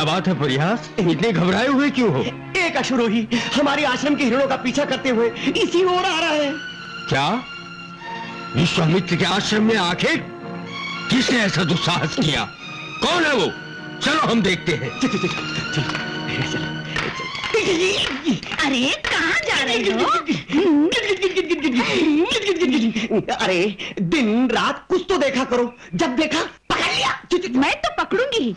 क्या बात है प्रयास, इतने घबराए हुए क्यों हो? एक अश्वरोही हमारे आश्रम के हिरणों का पीछा करते हुए इसी ओर आ रहा है। क्या विश्वामित्र के आश्रम में आखिर किसने ऐसा दुस्साहस किया? कौन है वो? चलो हम देखते हैं। अरे कहाँ जा रहे हो? अरे दिन रात कुछ तो देखा करो, जब देखा पकड़ लिया। मैं तो पकड़ूंगी ही।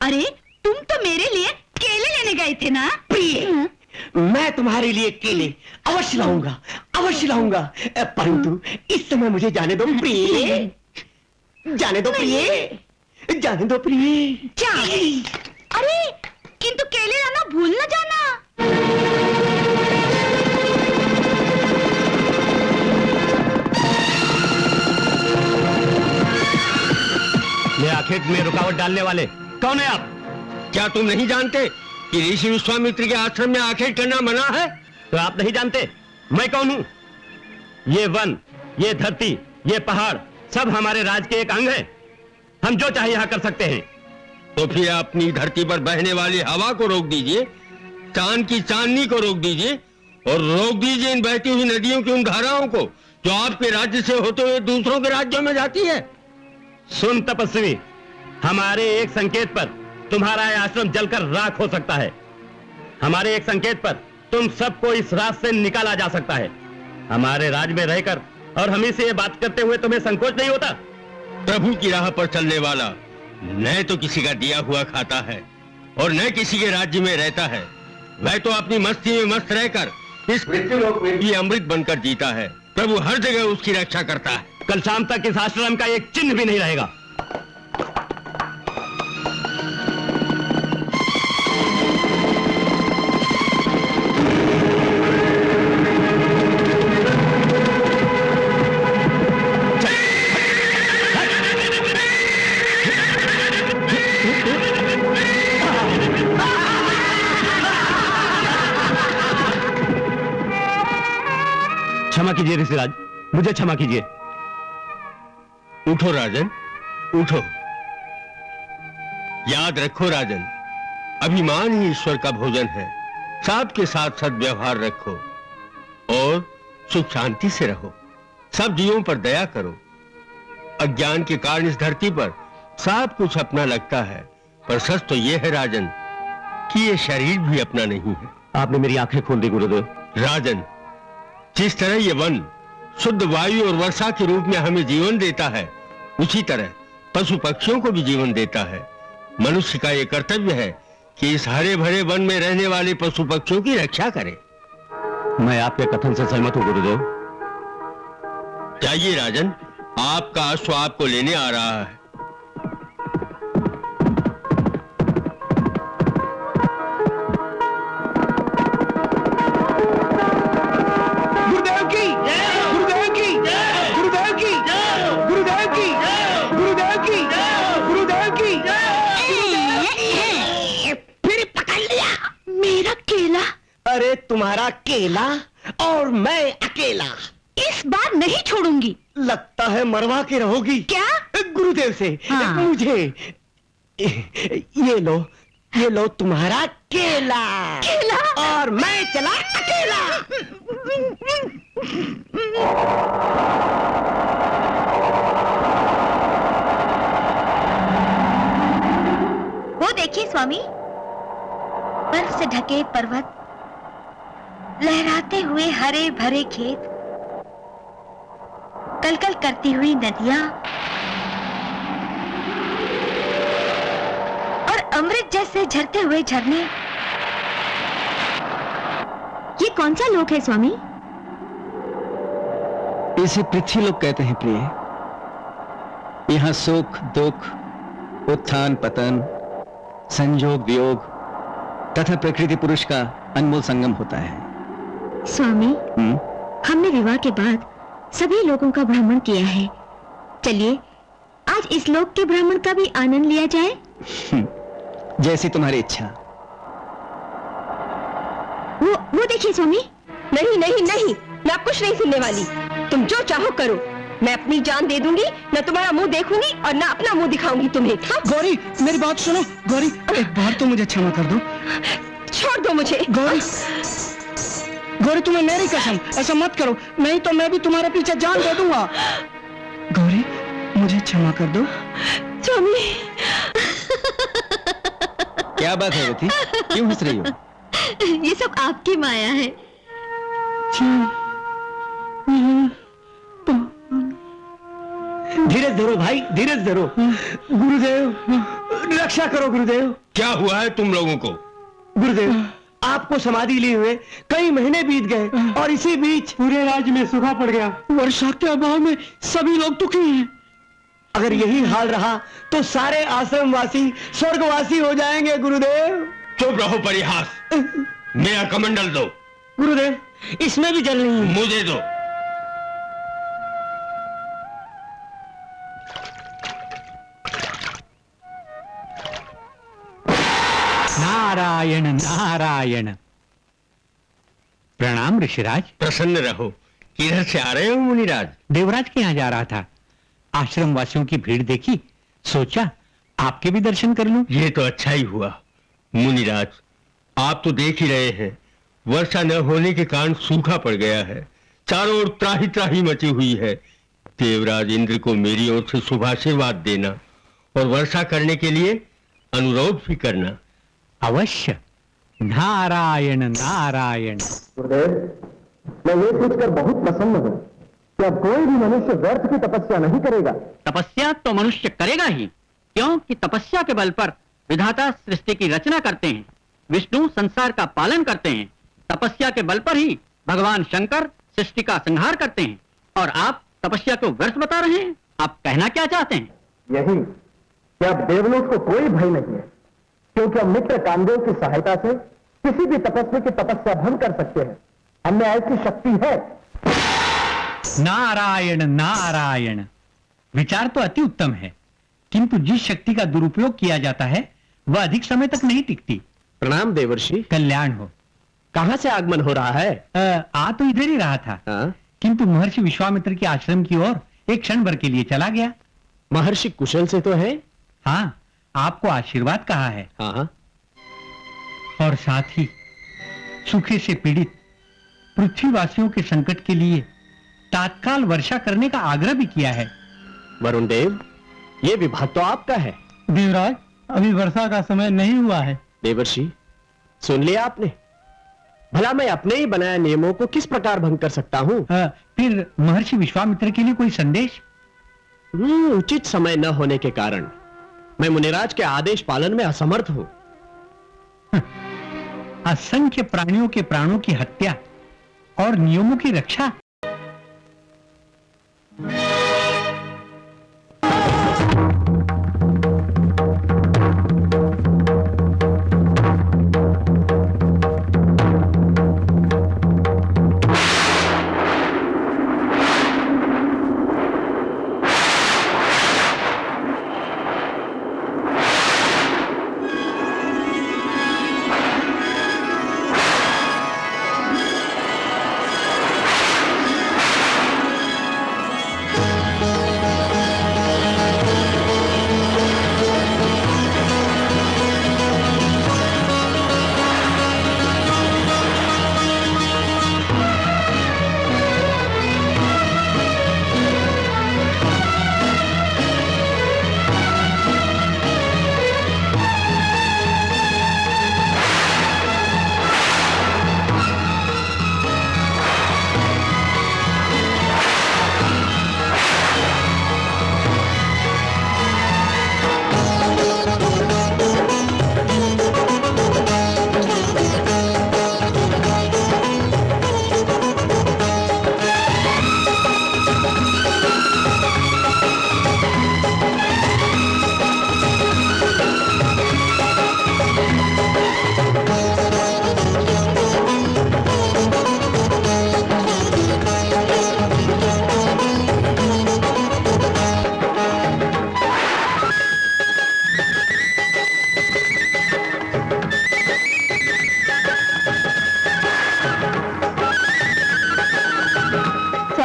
अरे तुम तो मेरे लिए केले लेने गए थे ना? प्रिय, मैं तुम्हारे लिए केले अवश्य लाऊंगा, अवश्य लाऊंगा, परंतु इस समय मुझे जाने दो प्रिय, जाने दो प्रिय, जाने दो प्रिय। अरे किंतु केले लाना भूल न जाना। ये आखेट में रुकावट डालने वाले कौन है आप? क्या तुम नहीं जानते कि ऋषि विश्वामित्र के आश्रम में आखेट करना मना है? तो आप नहीं जानते मैं कौन हूं? ये वन, ये धरती, ये पहाड़ सब हमारे राज के एक अंग है। हम जो चाहे यहां कर सकते हैं। तो फिर अपनी धरती पर बहने वाली हवा को रोक दीजिए, चांद की चांदनी को रोक दीजिए और रोक दीजिए इन बहती हुई नदियों की उन धाराओं को जो आपके राज्य से होते हुए दूसरों के राज्यों में जाती है। सुन तपस्वी, हमारे एक संकेत पर तुम्हारा आश्रम जलकर राख हो सकता है। हमारे एक संकेत पर तुम सबको इस रात से निकाला जा सकता है। हमारे राज में रहकर और हमें से ये बात करते हुए तुम्हें संकोच नहीं होता? प्रभु की राह पर चलने वाला न तो किसी का दिया हुआ खाता है और न किसी के राज्य में रहता है। वह तो अपनी मस्ती में मस्त रहकर इस मृत्युलोक में भी अमृत बनकर जीता है। प्रभु हर जगह उसकी रक्षा करता है। कल शाम तक इस आश्रम का एक चिन्ह भी नहीं रहेगा। क्षमा कीजिए ऋषिराज, मुझे क्षमा कीजिए। उठो राजन, उठो। याद रखो राजन, अभिमान ही ईश्वर का भोजन है। सबके साथ सद्व्यवहार रखो और सुख शांति से रहो। सब जीवों पर दया करो। अज्ञान के कारण इस धरती पर सब कुछ अपना लगता है, पर सच तो यह है राजन कि ये शरीर भी अपना नहीं है। आपने मेरी आंखें खोल दी गुरुदेव। राजन, जिस तरह ये वन शुद्ध वायु और वर्षा के रूप में हमें जीवन देता है, उसी तरह पशु पक्षियों को भी जीवन देता है। मनुष्य का ये कर्तव्य है कि इस हरे भरे वन में रहने वाले पशु पक्षियों की रक्षा करे। मैं आपके कथन से सहमत हूं गुरुदेव। जाइए राजन, आपका अश्व आपको लेने आ रहा है। अरे तुम्हारा केला और मैं अकेला इस बार नहीं छोड़ूंगी। लगता है मरवा के रहोगी। क्या? गुरुदेव से। हाँ। मुझे ये लो तुम्हारा केला। केला? और मैं चला अकेला। वो देखिए स्वामी, बर्फ से ढके पर्वत, लहराते हुए हरे भरे खेत, कलकल करती हुई नदियां और अमृत जैसे झरते हुए झरने। ये कौन सा लोक है स्वामी? इसे पृथ्वी लोक कहते हैं प्रिय। यहाँ सुख दुख, उत्थान पतन, संयोग वियोग तथा प्रकृति पुरुष का अनमोल संगम होता है। स्वामी, हमने विवाह के बाद सभी लोगों का भ्रमण किया है। चलिए आज इस लोक के भ्रमण का भी आनंद लिया जाए। जैसी तुम्हारी इच्छा। वो देखिए स्वामी। नहीं नहीं नहीं, मैं कुछ नहीं सुनने वाली। तुम जो चाहो करो, मैं अपनी जान दे दूंगी, न तुम्हारा मुंह देखूंगी और न अपना मुंह दिखाऊंगी तुम्हें। हाँ? गौरी मेरी बात सुनो, गौरी एक बार तो मुझे क्षमा कर दो। छोड़ दो मुझे। गौरी, गौरी तुम्हें मेरी कसम, ऐसा मत करो, नहीं तो मैं भी तुम्हारे पीछे जान दे दूंगा। गौरी मुझे क्षमा कर दो। स्वामी, क्या बात है रति, क्यों हंस रही हो? ये सब आपकी माया है। धीरज धरो भाई, धीरज धरो। गुरुदेव रक्षा करो गुरुदेव। क्या हुआ है तुम लोगों को? गुरुदेव आपको समाधि लिए हुए कई महीने बीत गए और इसी बीच पूरे राज्य में सूखा पड़ गया। वर्षा के अभाव में सभी लोग दुखी हैं। अगर यही हाल रहा तो सारे आश्रमवासी स्वर्गवासी हो जाएंगे गुरुदेव। चुप रहो परिहास। मेरा कमंडल दो। गुरुदेव इसमें भी जल नहीं है। मुझे दो। नारायण नारायण। प्रणाम ऋषिराज। प्रसन्न रहो। किधर से आ रहे हो मुनिराज? देवराज के यहाँ जा रहा था, आश्रम वासियों की भीड़ देखी, सोचा आपके भी दर्शन कर लूं। ये तो अच्छा ही हुआ। मुनिराज आप तो देख ही रहे हैं, वर्षा न होने के कारण सूखा पड़ गया है, चारों ओर त्राही त्राही मची हुई है। देवराज इंद्र को मेरी ओर से शुभाशीर्वाद देना और वर्षा करने के लिए अनुरोध भी करना। अवश्य। नारायण नारायण। गुरुदेव मैं ये सोचकर बहुत प्रसन्न हूँ कि अब कोई भी मनुष्य व्यर्थ की तपस्या नहीं करेगा। तपस्या तो मनुष्य करेगा ही, क्योंकि तपस्या के बल पर विधाता सृष्टि की रचना करते हैं, विष्णु संसार का पालन करते हैं। तपस्या के बल पर ही भगवान शंकर सृष्टि का संहार करते हैं। और आप तपस्या को व्यर्थ बता रहे हैं। आप कहना क्या चाहते हैं? यही कि अब देवलोक को कोई भय नहीं है, क्योंकि हम मित्र कामदेव की सहायता से किसी भी तपस्वी की तपस्या भंग कर सकते हैं। हमें ऐसी शक्ति है। नारायण नारायण। विचार तो अति उत्तम है, किंतु जिस शक्ति का दुरुपयोग किया जाता है वह अधिक समय तक नहीं टिकती। प्रणाम देवर्षि। कल्याण हो। कहां से आगमन हो रहा है? आ तो इधर ही रहा था, किंतु महर्षि विश्वामित्र के आश्रम की ओर एक क्षण भर के लिए चला गया। महर्षि कुशल से तो है? हाँ, आपको आशीर्वाद कहा है। हाँ। और साथ ही सूखे से पीड़ित पृथ्वीवासियों के संकट के लिए तात्काल वर्षा करने का आग्रह भी किया है। वरुण देव ये विभाग तो आपका है। देवराज अभी वर्षा का समय नहीं हुआ है। देवर्षि सुन लिया आपने? भला मैं अपने ही बनाए नियमों को किस प्रकार भंग कर सकता हूँ? फिर महर्षि विश्वामित्र के लिए कोई संदेश? उचित समय न होने के कारण मैं मुनिराज के आदेश पालन में असमर्थ हूँ। असंख्य प्राणियों के प्राणों की हत्या और नियमों की रक्षा।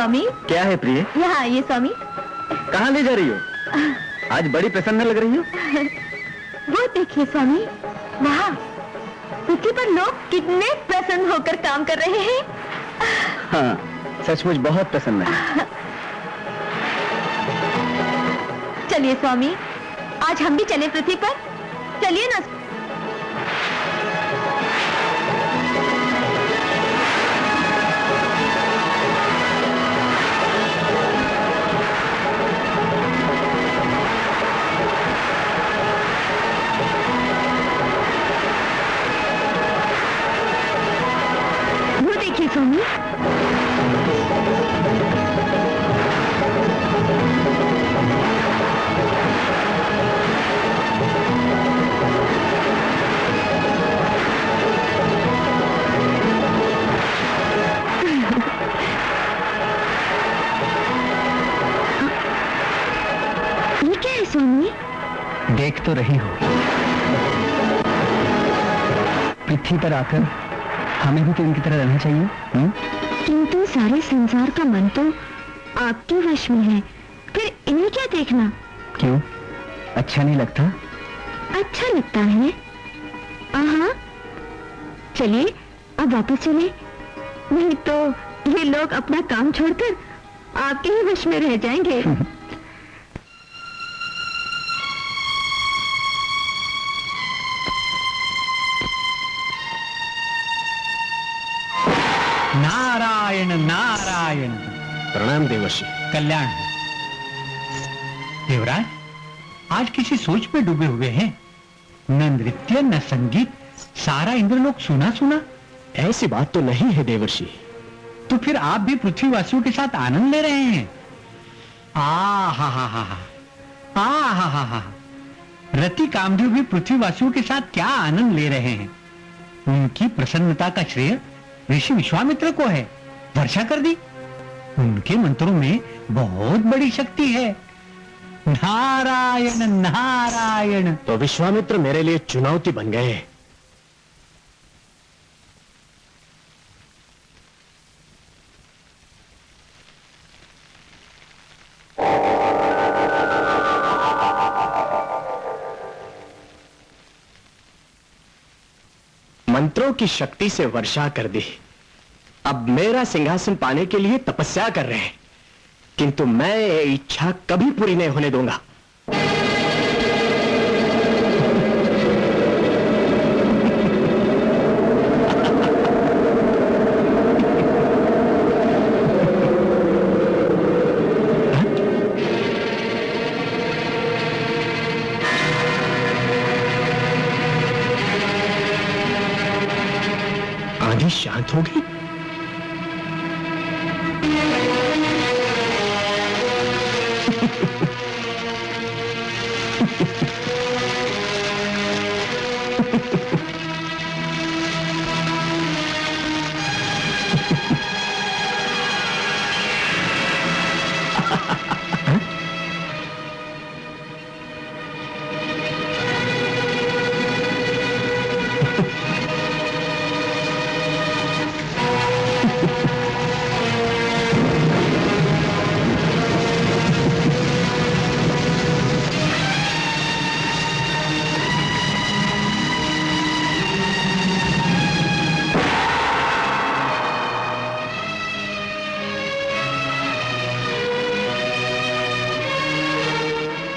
स्वामी क्या है प्रिय? यहाँ आइए स्वामी। कहाँ ले जा रही हो? आज बड़ी प्रसन्न लग रही हो। वो देखिए स्वामी, वहाँ पृथ्वी पर लोग कितने प्रसन्न होकर काम कर रहे हैं। हाँ, सचमुच बहुत प्रसन्न है। चलिए स्वामी, आज हम भी चले पृथ्वी पर। चलिए ना। वो देखिए स्वामी, ये क्या है स्वामी? देख तो रही हो, पृथ्वी पर आकर हमें भी तो इनकी तरह रहना चाहिए। किंतु सारे संसार का मन तो आपके वश में है, फिर इन्हें क्या देखना? क्यों, अच्छा नहीं लगता? अच्छा लगता है। हाँ, चलिए अब वापस चले, नहीं तो ये लोग अपना काम छोड़कर आपके ही वश में रह जाएंगे। नारायण नारायण। प्रणाम देवर्षि। कल्याण हो। देवराज, आज किसी सोच में डूबे हुए हैं। न नृत्य न संगीत, सारा इंद्रलोक सुना सुना। ऐसी बात तो नहीं है देवर्षि। तो फिर आप भी पृथ्वीवासियों के साथ आनंद ले रहे हैं। आ हा हा हा हा, आ हा हा हा। रति कामदेव भी पृथ्वीवासियों के साथ क्या आनंद ले रहे हैं। उनकी प्रसन्नता का श्रेय ऋषि विश्वामित्र को है। वर्षा कर दी। उनके मंत्रों में बहुत बड़ी शक्ति है। नारायण नारायण। तो विश्वामित्र मेरे लिए चुनौती बन गए। मंत्रों की शक्ति से वर्षा कर दी। अब मेरा सिंहासन पाने के लिए तपस्या कर रहे हैं, किंतु मैं ये इच्छा कभी पूरी नहीं होने दूंगा। आंधी शांत हो गई।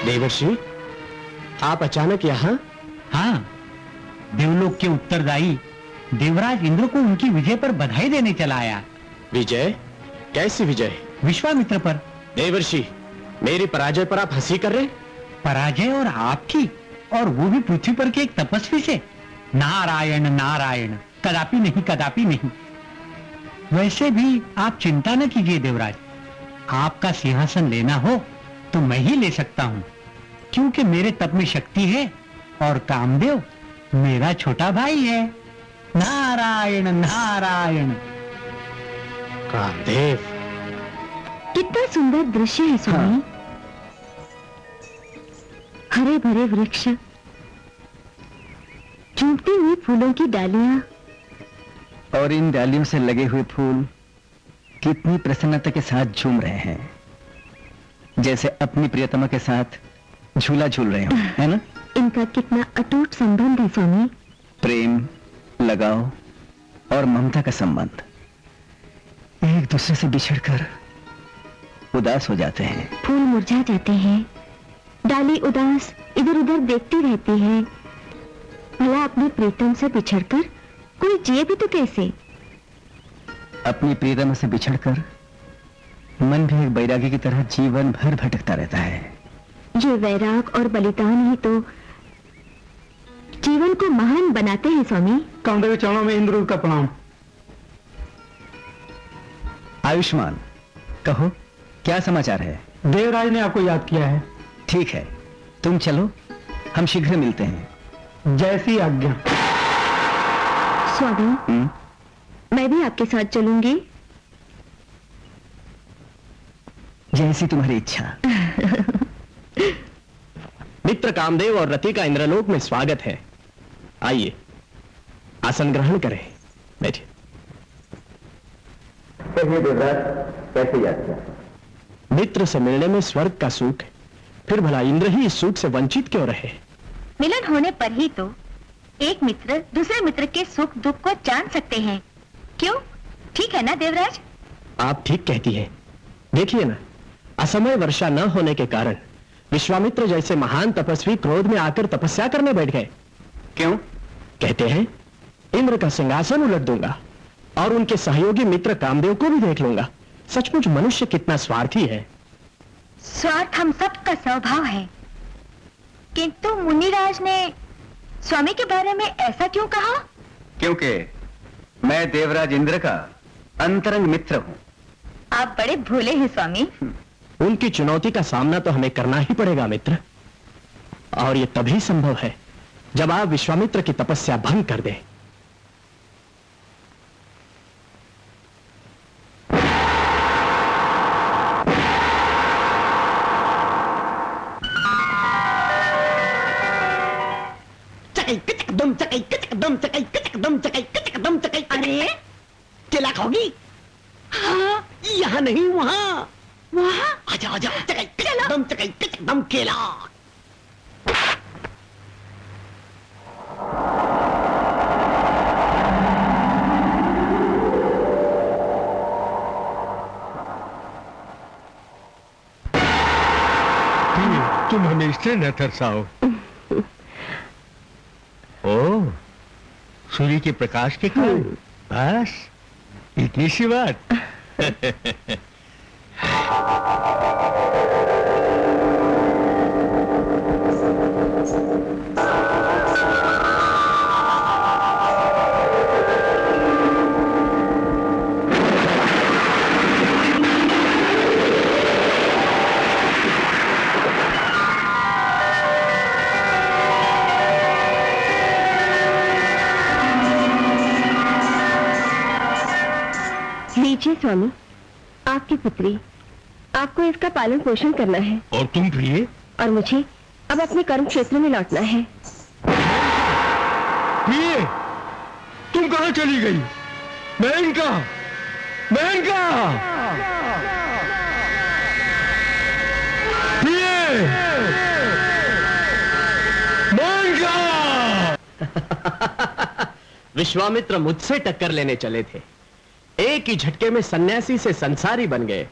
देवर्षि, आप अचानक यहाँ? हाँ, देवलोक के उत्तरदायी देवराज इंद्र को उनकी विजय पर बधाई देने चला आया। विजय? कैसी विजय? विश्वामित्र पर। देवर्षि, मेरी पराजय पर आप हंसी कर रहे? पराजय और आपकी, और वो भी पृथ्वी पर के एक तपस्वी से। नारायण नारायण, कदापि नहीं, कदापि नहीं। वैसे भी आप चिंता न कीजिए देवराज, आपका सिंहासन लेना हो तो मैं ही ले सकता हूँ, क्योंकि मेरे तप में शक्ति है और कामदेव मेरा छोटा भाई है। नारायण नारायण। कामदेव, कितना सुंदर दृश्य है स्वामी। हरे भरे वृक्ष, चूमती हुई फूलों की डालियां, और इन डालियों से लगे हुए फूल कितनी प्रसन्नता के साथ झूम रहे हैं, जैसे अपनी प्रियतमा के साथ झूला झूल रहे हो, है ना? इनका कितना अटूट संबंध है स्वामी। प्रेम, लगाव और ममता का संबंध। एक दूसरे से बिछड़कर उदास हो जाते हैं। फूल मुरझा जाते हैं, डाली उदास इधर उधर देखती रहती है। भला अपने प्रीतम से बिछड़कर कोई जिए भी तो कैसे? अपनी प्रियतमा से बिछड़कर मन भी एक बैरागी की तरह जीवन भर भटकता रहता है। ये वैराग और बलिदान ही तो जीवन को महान बनाते हैं स्वामी। कामदेव चरणों में इंद्र का प्रणाम। आयुष्मान, कहो क्या समाचार है? देवराज ने आपको याद किया है। ठीक है, तुम चलो, हम शीघ्र मिलते हैं। जैसी आज्ञा। स्वामी, मैं भी आपके साथ चलूंगी। जैसी तुम्हारी इच्छा। मित्र कामदेव और रति का इंद्रलोक में स्वागत है। आइए, आसन ग्रहण करें, बैठिए। कैसे याद किया? मित्र से मिलने में स्वर्ग का सुख है, फिर भला इंद्र ही इस सुख से वंचित क्यों रहे? मिलन होने पर ही तो एक मित्र दूसरे मित्र के सुख दुख को जान सकते हैं। क्यों, ठीक है ना देवराज? आप ठीक कहती हैं। देखिए ना, असमय वर्षा न होने के कारण विश्वामित्र जैसे महान तपस्वी क्रोध में आकर तपस्या करने बैठ गए। क्यों? कहते हैं इंद्र का सिंहासन उलट दूंगा और उनके सहयोगी मित्र कामदेव को भी देख लूंगा। सचमुच मनुष्य कितना स्वार्थी है। स्वार्थ हम सबका स्वभाव है, किंतु मुनिराज ने स्वामी के बारे में ऐसा क्यों कहा? क्योंकि मैं देवराज इंद्र का अंतरंग मित्र हूं। आप बड़े भोले हैं स्वामी। उनकी चुनौती का सामना तो हमें करना ही पड़ेगा मित्र, और ये तभी संभव है जब आप विश्वामित्र की तपस्या भंग कर दें। अरे केला खाओगी? हाँ, यहाँ नहीं, वहाँ वहाँ आजा आजा, एकदम केला। तुम हमेशा न तरसाओ। ओ, सूर्य के प्रकाश के कारण, बस इतनी सी बात। लीजिए स्वामी, आपकी पुत्री, आपको इसका पालन पोषण करना है। और तुम प्रिय? और मुझे अब अपने कर्म क्षेत्र में लौटना है। प्रिय, तुम कहाँ चली गई? बहन का, बहन का, प्रिय, बहन का। विश्वामित्र मुझसे टक्कर लेने चले थे, एक ही झटके में सन्यासी से संसारी बन गए,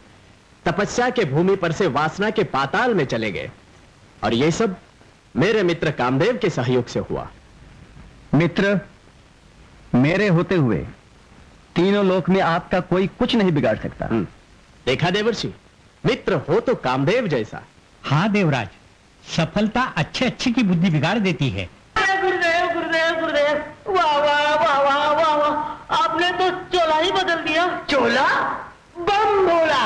तपस्या के भूमि पर से वासना के पाताल में चले गए, और ये सब मेरे मित्र कामदेव के सहयोग से हुआ। मित्र, मेरे होते हुए तीनों लोक में आपका कोई कुछ नहीं बिगाड़ सकता। देखा देवर्षि, मित्र हो तो कामदेव जैसा। हाँ देवराज, सफलता अच्छे अच्छे की बुद्धि बिगाड़ देती है। गुरुदेव गुरुदेव गुरुदेव, वाह वाह वाह वाह वाह वाह, आपने तो चोला ही बदल दिया। चोला बम भोला,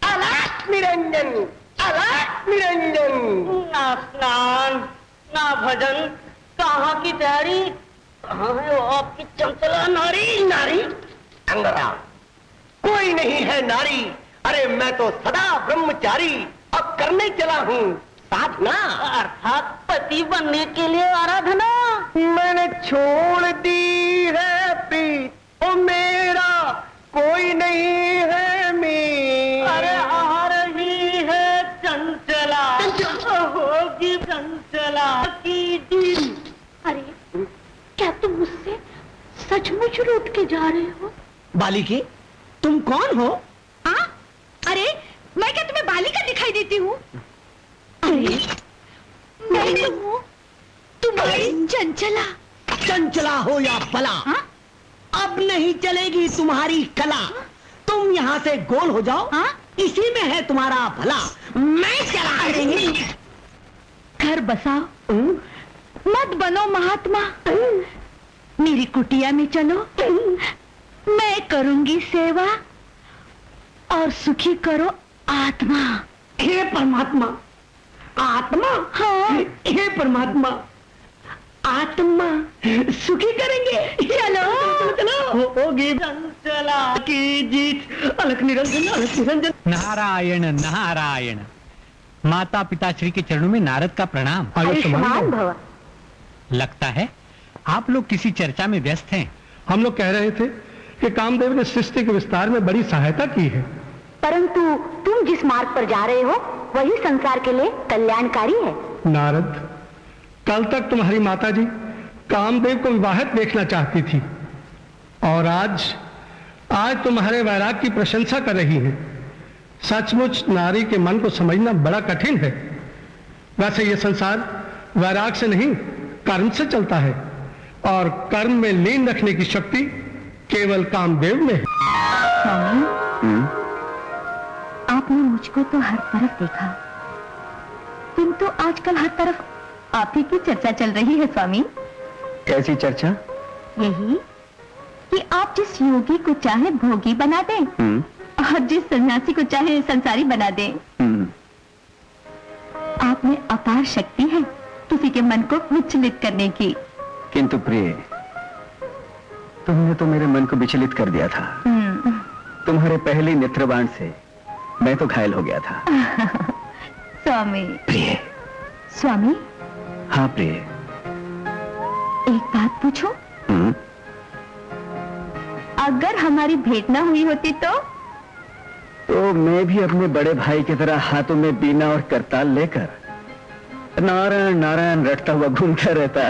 अलग निरंजन, अलग निरंजन। ना स्नान ना भजन, कहाँ की तैयारी, कहाँ है वो आपकी चंचला नारी? नारी अंगरा, कोई नहीं है नारी। अरे मैं तो सदा ब्रह्मचारी, अब करने चला हूँ साधना, अर्थात पति बनने के लिए आराधना। मैंने छोड़ दी है प्रीत, ओ मेरा कोई नहीं है क्यों लौट के जा रहे हो? बालिके, तुम कौन हो? हाँ? अरे मैं क्या तुम्हें बालिका दिखाई देती हूँ? अरे मैं तो हूँ तुम्हारी चंचला। चंचला हो या भला, हाँ? अब नहीं चलेगी तुम्हारी कला। तुम यहाँ से गोल हो जाओ, हाँ? इसी में है तुम्हारा भला। मैं चला देंगे। घर बसाओ, मत बनो महात्मा। मेरी कुटिया में चलो, मैं करूंगी सेवा और सुखी करो आत्मा। हे परमात्मा, आत्मा? हाँ। हे परमात्मा, आत्मा सुखी करेंगे। चलो। चलो होगी चंचला की जीत। अलख निरंजन, अलख निरंजन। नारायण नारायण। माता पिताश्री के चरणों में नारद का प्रणाम। आयुष्मान भव। लगता है आप लोग किसी चर्चा में व्यस्त हैं। हम लोग कह रहे थे कि कामदेव ने सृष्टि के विस्तार में बड़ी सहायता की है। परंतु तुम जिस मार्ग पर जा रहे हो वही संसार के लिए कल्याणकारी है। नारद, कल तक तुम्हारी माताजी कामदेव को विवाहित देखना चाहती थी और आज तुम्हारे वैराग की प्रशंसा कर रही है। सचमुच नारी के मन को समझना बड़ा कठिन है। वैसे ये संसार वैराग से नहीं कर्म से चलता है और कर्म में लीन रखने की शक्ति केवल कामदेव में है। आपने मुझको तो हर तरफ देखा, किंतु आजकल हर तरफ आप ही की चर्चा चल रही है स्वामी। कैसी चर्चा? यही कि आप जिस योगी को चाहे भोगी बना दें और जिस सन्यासी को चाहे संसारी बना दें। आप में अपार शक्ति है किसी के मन को विचलित करने की। किंतु प्रिय, तुमने तो मेरे मन को विचलित कर दिया था। तुम्हारे पहले नेत्रबाण से मैं तो घायल हो गया था। स्वामी। प्रिय। स्वामी। हाँ प्रिय। एक बात पूछूं? अगर हमारी भेंट ना हुई होती तो मैं भी अपने बड़े भाई की तरह हाथों में बीना और करताल लेकर नारायण नारायण रटता हुआ घूमता रहता।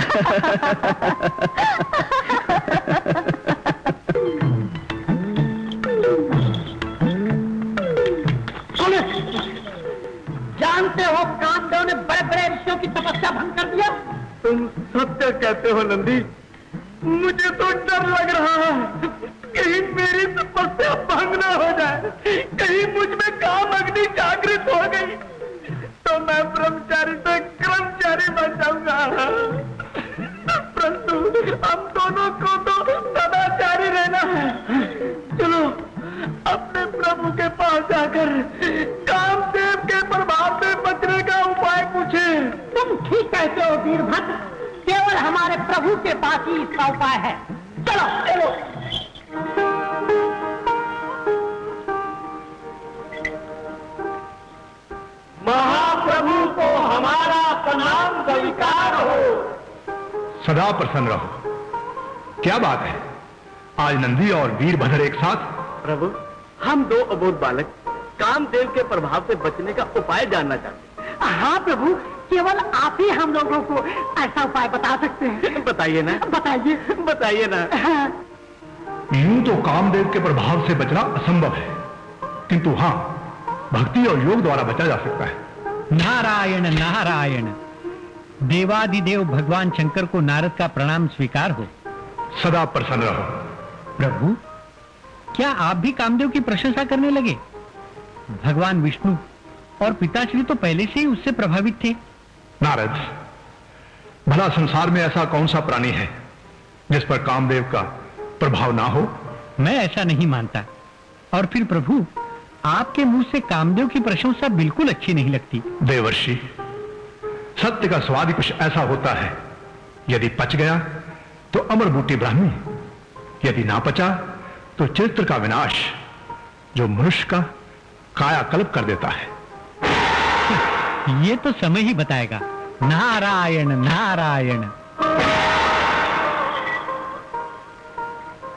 जानते हो कामदेव ने बड़े बड़े ऋषियों की तपस्या भंग कर दिया। तुम सत्य कहते हो नंदी, मुझे तो डर लग रहा है कहीं मेरी तपस्या भंग न हो जाए, कहीं मुझ में काम अग्नि जागृत हो गई तो मैं ब्रह्मचारी से कर्मचारी बन जाऊंगा। परंतु हम दोनों को तो सदाचारी रहना है। चलो अपने प्रभु के पास जाकर कामदेव के प्रभाव से बचने का उपाय पूछे। तुम ठीक कहते हो वीरभद्र, केवल हमारे प्रभु के पास ही इसका उपाय है। चलो चलो। महाप्रभु को हमारा प्रणाम स्वीकार हो। सदा प्रसन्न रहो। क्या बात है, आज नंदी और वीरभद्र एक साथ? प्रभु, हम दो अबोध बालक कामदेव के प्रभाव से बचने का उपाय जानना चाहते हैं। हाँ प्रभु, केवल आप ही हम लोगों को ऐसा उपाय बता सकते हैं। बताइए ना। बताइए। बताइए ना। यूं तो कामदेव के प्रभाव से बचना असंभव है, किंतु हाँ, भक्ति और योग द्वारा बचा जा सकता है। नारायण नारायण। देवादिदेव भगवान शंकर को नारद का प्रणाम स्वीकार हो। सदा प्रसन्न रहो। प्रभु, क्या आप भी कामदेव की प्रशंसा करने लगे? भगवान विष्णु और पिताश्री तो पहले से ही उससे प्रभावित थे। नारद, भला संसार में ऐसा कौन सा प्राणी है जिस पर कामदेव का प्रभाव ना हो? मैं ऐसा नहीं मानता। और फिर प्रभु, आपके मुंह से कामदेव की प्रशंसा बिल्कुल अच्छी नहीं लगती। देवर्षि, सत्य का स्वाद ही कुछ ऐसा होता है, यदि पच गया तो अमर बूटी ब्राह्मी, यदि ना पचा तो चरित्र का विनाश, जो मनुष्य का कायाकल्प कर देता है। ये तो समय ही बताएगा। नारायण नारायण।